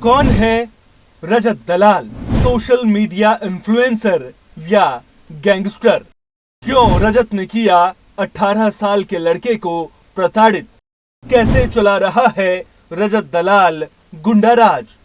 कौन है रजत दलाल? Social media influencer या गैंगस्टर? क्यों रजत ने किया 18 साल के लड़के को प्रताड़ित? कैसे चला रहा है रजत दलाल गुंडाराज?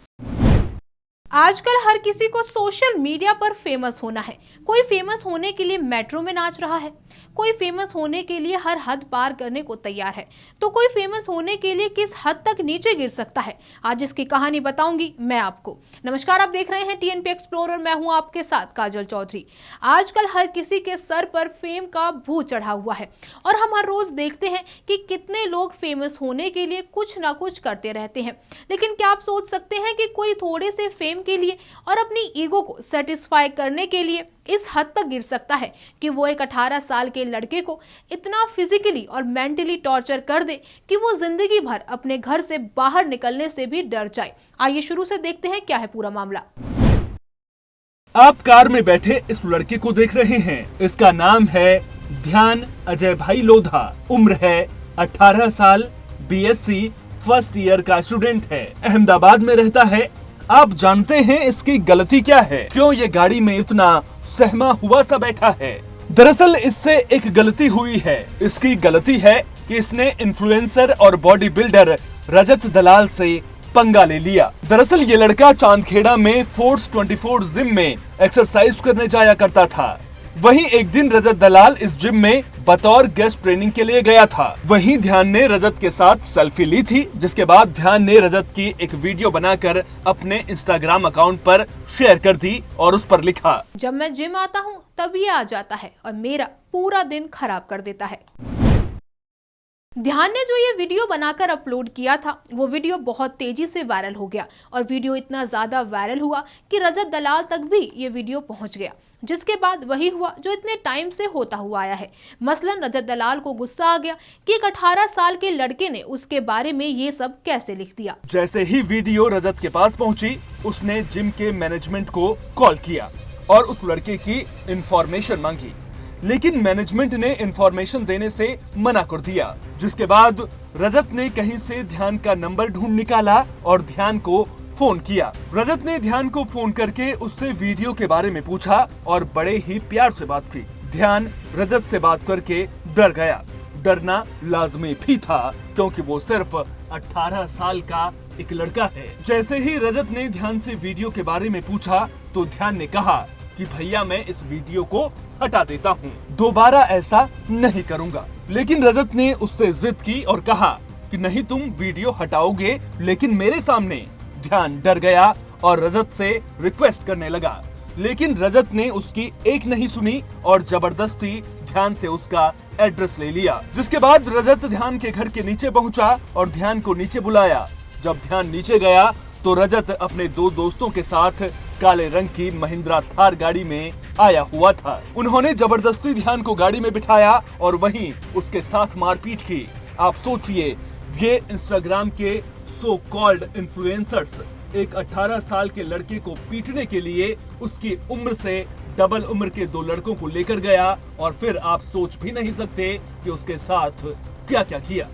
आजकल हर किसी को सोशल मीडिया पर फेमस होना है। कोई फेमस होने के लिए मेट्रो में नाच रहा है, कोई फेमस होने के लिए हर हद पार करने को तैयार है, तो कोई फेमस होने के लिए किस हद तक नीचे गिर सकता है। आज इसकी कहानी बताऊंगी मैं आपको। नमस्कार, आप देख रहे हैं टीएनपी एक्सप्लोरर और मैं हूं आपके साथ काजल चौधरी। आजकल हर किसी के सर पर फेम का भूत चढ़ा हुआ है और हम हर रोज देखते हैं कि कितने लोग फेमस होने के लिए कुछ ना कुछ करते रहते हैं। लेकिन क्या आप सोच सकते हैं कि कोई थोड़े से फेम के लिए और अपनी ईगो को सेटिस्फाई करने के लिए इस हद तक गिर सकता है कि वो एक 18 साल के लड़के को इतना फिजिकली और मेंटली टॉर्चर कर दे कि वो जिंदगी भर अपने घर से बाहर निकलने से भी डर जाए। आइए शुरू से देखते हैं क्या है पूरा मामला। आप कार में बैठे इस लड़के को देख रहे हैं। इसका नाम है ध्यान अजय भाई लोधा। उम्र है 18 साल। बीएससी फर्स्ट ईयर का स्टूडेंट है। अहमदाबाद में रहता है। आप जानते हैं इसकी गलती क्या है? क्यों ये गाड़ी में इतना सहमा हुआ सा बैठा है? दरअसल इससे एक गलती हुई है। इसकी गलती है कि इसने इन्फ्लुएंसर और बॉडी बिल्डर रजत दलाल से पंगा ले लिया। दरअसल ये लड़का चांदखेड़ा में फोर्स 24 जिम में एक्सरसाइज करने जाया करता था। वहीं एक दिन रजत दलाल इस जिम में बतौर गेस्ट ट्रेनिंग के लिए गया था। वहीं ध्यान ने रजत के साथ सेल्फी ली थी, जिसके बाद ध्यान ने रजत की एक वीडियो बनाकर अपने इंस्टाग्राम अकाउंट पर शेयर कर दी और उस पर लिखा, जब मैं जिम आता हूँ तब ये आ जाता है और मेरा पूरा दिन खराब कर देता है। ध्यान ने जो ये वीडियो बनाकर अपलोड किया था, वो वीडियो बहुत तेजी से वायरल हो गया और वीडियो इतना ज्यादा वायरल हुआ कि रजत दलाल तक भी ये वीडियो पहुंच गया। जिसके बाद वही हुआ जो इतने टाइम से होता हुआ आया है। मसलन रजत दलाल को गुस्सा आ गया कि एक 18 साल के लड़के ने उसके बारे में ये सब कैसे लिख दिया। जैसे ही वीडियो रजत के पास पहुंची, उसने जिम के मैनेजमेंट को कॉल किया और उस लड़के की इंफॉर्मेशन मांगी, लेकिन मैनेजमेंट ने इंफॉर्मेशन देने से मना कर दिया। जिसके बाद रजत ने कहीं से ध्यान का नंबर ढूंढ निकाला और ध्यान को फोन किया। रजत ने ध्यान को फोन करके उससे वीडियो के बारे में पूछा और बड़े ही प्यार से बात की। ध्यान रजत से बात करके डर गया। डरना लाजमी भी था क्योंकि वो सिर्फ 18 साल का एक लड़का है। जैसे ही रजत ने ध्यान से वीडियो के बारे में पूछा तो ध्यान ने कहा कि भैया मैं इस वीडियो को हटा देता हूँ, दोबारा ऐसा नहीं करूँगा। लेकिन रजत ने उससे जिद की और कहा कि नहीं, तुम वीडियो हटाओगे लेकिन मेरे सामने। ध्यान डर गया और रजत से रिक्वेस्ट करने लगा, लेकिन रजत ने उसकी एक नहीं सुनी और जबरदस्ती ध्यान से उसका एड्रेस ले लिया। जिसके बाद रजत ध्यान के घर के नीचे पहुंचा और ध्यान को नीचे बुलाया। जब ध्यान नीचे गया तो रजत अपने दो दोस्तों के साथ काले रंग की महिंद्रा थार गाड़ी में आया हुआ था। उन्होंने जबरदस्ती ध्यान को गाड़ी में बिठाया और वहीं उसके साथ मारपीट की। आप सोचिए, ये इंस्टाग्राम के सो कॉल्ड इन्फ्लुएंसर्स एक 18 साल के लड़के को पीटने के लिए उसकी उम्र से डबल उम्र के दो लड़कों को लेकर गया और फिर आप सोच भी नहीं सकते कि उसके साथ क्या क्या किया।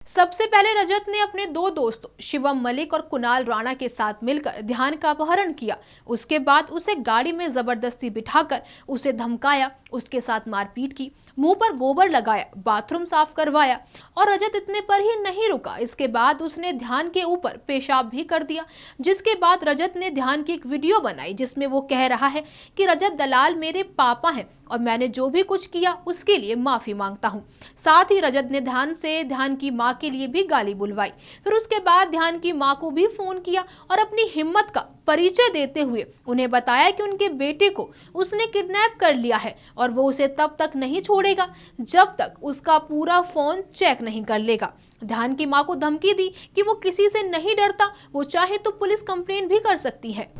सबसे पहले रजत ने अपने दो दोस्तों शिवम मलिक और कुणाल राणा के साथ मिलकर ध्यान का अपहरण किया। उसके बाद उसे गाड़ी में जबरदस्ती बिठाकर उसे धमकाया, उसके साथ मारपीट की, मुंह पर गोबर लगाया, बाथरूम साफ करवाया और रजत इतने पर ही नहीं रुका। इसके बाद उसने ध्यान के ऊपर पेशाब भी कर दिया। जिसके बाद रजत ने ध्यान की एक वीडियो बनाई जिसमें वो कह रहा है कि रजत दलाल मेरे पापा हैं और मैंने जो भी कुछ किया उसके लिए माफी मांगता हूँ। साथ ही रजत ने ध्यान की माँ के लिए भी गाली बुलवाई। फिर उसके बाद ध्यान की माँ को भी फोन किया और अपनी हिम्मत का परिचय देते हुए उन्हें बताया कि उनके बेटे को उसने किडनैप कर लिया है और वो उसे तब तक नहीं छोड़ेगा जब तक उसका पूरा फोन चेक नहीं कर लेगा। ध्यान की माँ को धमकी दी कि वो किसी से नहीं डरता, वो चाहे तो पुलिस कंप्लेंट भी कर सकती है।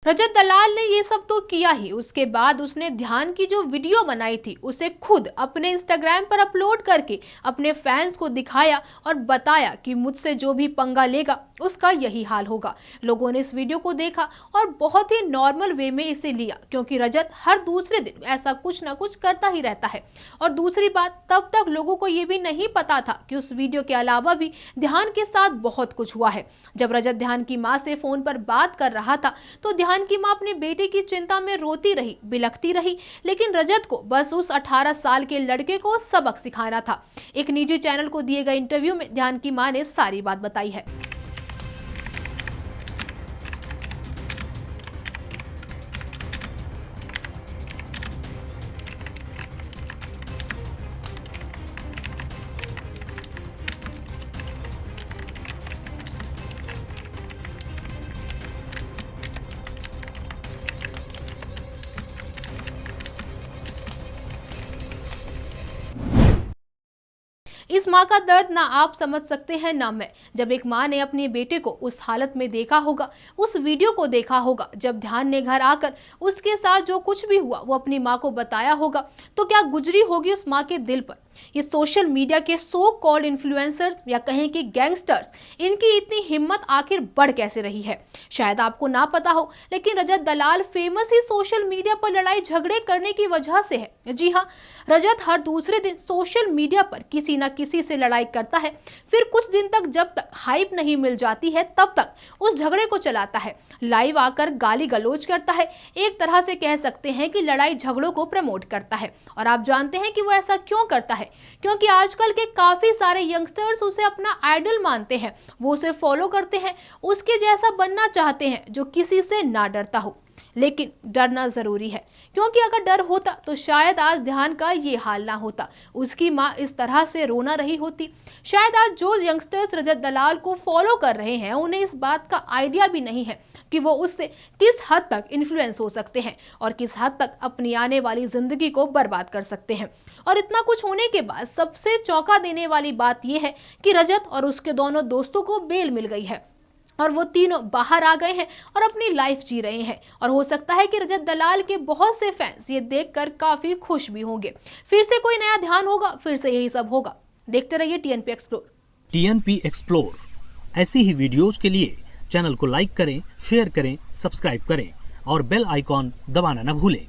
रजत दलाल ने ये सब तो किया ही, उसके बाद उसने ध्यान की जो वीडियो बनाई थी उसे खुद अपने इंस्टाग्राम पर अपलोड करके अपने फैंस को दिखाया और बताया कि मुझसे जो भी पंगा लेगा उसका यही हाल होगा। लोगों ने इस वीडियो को देखा और बहुत ही नॉर्मल वे में इसे लिया, क्योंकि रजत हर दूसरे दिन ऐसा कुछ ना कुछ करता ही रहता है। और दूसरी बात, तब तक लोगों को ये भी नहीं पता था कि उस वीडियो के अलावा भी ध्यान के साथ बहुत कुछ हुआ है। जब रजत ध्यान की मां से फोन पर बात कर रहा था तो ध्यान की मां अपने बेटे की चिंता में रोती रही, बिलखती रही, लेकिन रजत को बस उस 18 साल के लड़के को सबक सिखाना था। एक निजी चैनल को दिए गए इंटरव्यू में ध्यान की मां ने सारी बात बताई है। इस माँ का दर्द ना आप समझ सकते हैं ना मैं। जब एक माँ ने अपने बेटे को उस हालत में देखा होगा, उस वीडियो को देखा होगा, जब ध्यान ने घर आकर उसके साथ जो कुछ भी हुआ वो अपनी माँ को बताया होगा, तो क्या गुजरी होगी उस माँ के दिल पर। ये सोशल मीडिया के सो कॉल्ड इन्फ्लुएंसर्स या कहें कि गैंगस्टर्स, इनकी इतनी हिम्मत आखिर बढ़ कैसे रही है। शायद आपको ना पता हो, लेकिन रजत दलाल फेमस ही सोशल मीडिया पर लड़ाई झगड़े करने की वजह से है। जी हाँ, रजत हर दूसरे दिन सोशल मीडिया पर किसी न किसी से लड़ाई करता है, फिर कुछ दिन तक जब तक हाइप नहीं मिल जाती है तब तक उस झगड़े को चलाता है, लाइव आकर गाली गलौज करता है। एक तरह से कह सकते हैं कि लड़ाई झगड़ों को प्रमोट करता है। और आप जानते हैं कि वो ऐसा क्यों करता है? क्योंकि आजकल के काफी सारे यंगस्टर्स उसे अपना आइडल मानते हैं, वो उसे फॉलो करते हैं, उसके जैसा बनना चाहते हैं जो किसी से ना डरता हो। लेकिन डरना जरूरी है, क्योंकि अगर डर होता तो शायद आज ध्यान का ये हाल ना होता, उसकी माँ इस तरह से रोना रही होती। शायद आज जो यंगस्टर्स रजत दलाल को फॉलो कर रहे हैं उन्हें इस बात का आइडिया भी नहीं है कि वो उससे किस हद तक इन्फ्लुएंस हो सकते हैं और किस हद तक अपनी आने वाली जिंदगी को बर्बाद कर सकते हैं। और इतना कुछ होने के बाद सबसे चौंका देने वाली बात यह है कि रजत और उसके दोनों दोस्तों को बेल मिल गई है और वो तीनों बाहर आ गए हैं और अपनी लाइफ जी रहे हैं। और हो सकता है कि रजत दलाल के बहुत से फैंस ये देखकर काफी खुश भी होंगे। फिर से कोई नया ध्यान होगा, फिर से यही सब होगा। देखते रहिए टीएनपी एक्सप्लोर। टीएनपी एक्सप्लोर ऐसी ही वीडियोज के लिए चैनल को लाइक करें, शेयर करें, सब्सक्राइब करें और बेल आइकॉन दबाना न भूलें।